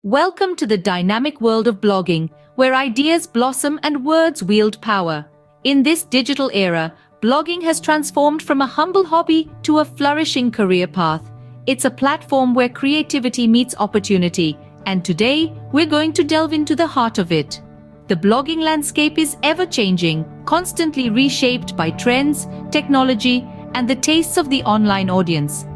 Welcome to the dynamic world of blogging, where ideas blossom and words wield power. In this digital era, blogging has transformed from a humble hobby to a flourishing career path. It's a platform where creativity meets opportunity, and today we're going to delve into the heart of it. The blogging landscape is ever-changing, constantly reshaped by trends, technology, and the tastes of the online audience.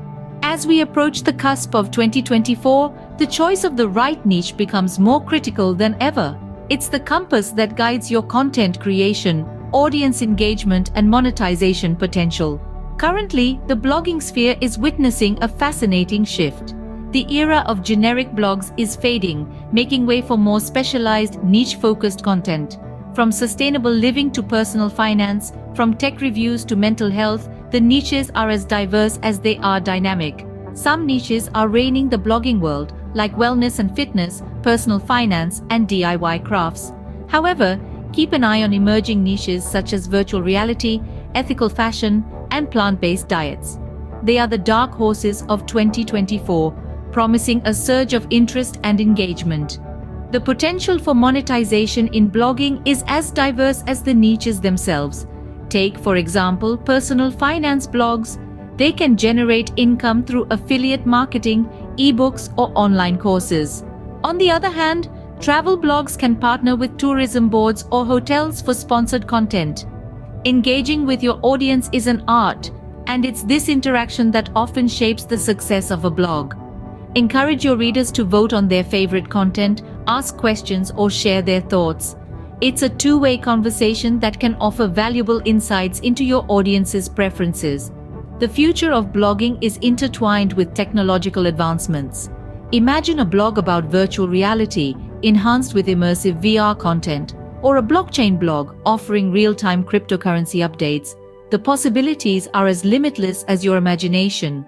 As we approach the cusp of 2024, the choice of the right niche becomes more critical than ever. It's the compass that guides your content creation, audience engagement, and monetization potential. Currently, the blogging sphere is witnessing a fascinating shift. The era of generic blogs is fading, making way for more specialized, niche-focused content. From sustainable living to personal finance, from tech reviews to mental health, the niches are as diverse as they are dynamic. Some niches are reigning the blogging world, like wellness and fitness, personal finance, and DIY crafts. However, keep an eye on emerging niches such as virtual reality, ethical fashion, and plant-based diets. They are the dark horses of 2024, promising a surge of interest and engagement. The potential for monetization in blogging is as diverse as the niches themselves. Take, for example, personal finance blogs. They can generate income through affiliate marketing, ebooks, or online courses. On the other hand, travel blogs can partner with tourism boards or hotels for sponsored content. Engaging with your audience is an art, and it's this interaction that often shapes the success of a blog. Encourage your readers to vote on their favorite content, ask questions, or share their thoughts. It's a two-way conversation that can offer valuable insights into your audience's preferences. The future of blogging is intertwined with technological advancements. Imagine a blog about virtual reality, enhanced with immersive VR content, or a blockchain blog offering real-time cryptocurrency updates. The possibilities are as limitless as your imagination.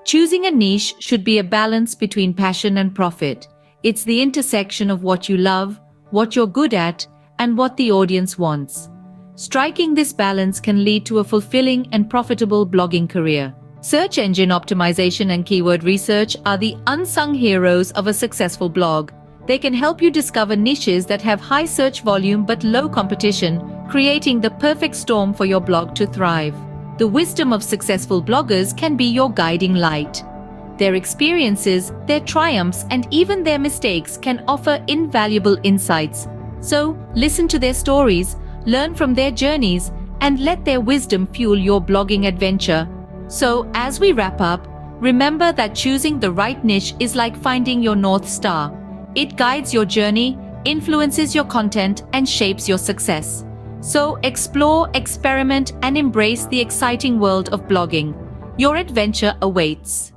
Choosing a niche should be a balance between passion and profit. It's the intersection of what you love, what you're good at, and what the audience wants. Striking this balance can lead to a fulfilling and profitable blogging career. Search engine optimization and keyword research are the unsung heroes of a successful blog. They can help you discover niches that have high search volume but low competition, creating the perfect storm for your blog to thrive. The wisdom of successful bloggers can be your guiding light. Their experiences, their triumphs, and even their mistakes can offer invaluable insights. So, listen to their stories, learn from their journeys, and let their wisdom fuel your blogging adventure. So, as we wrap up, remember that choosing the right niche is like finding your North Star. It guides your journey, influences your content, and shapes your success. So, explore, experiment, and embrace the exciting world of blogging. Your adventure awaits.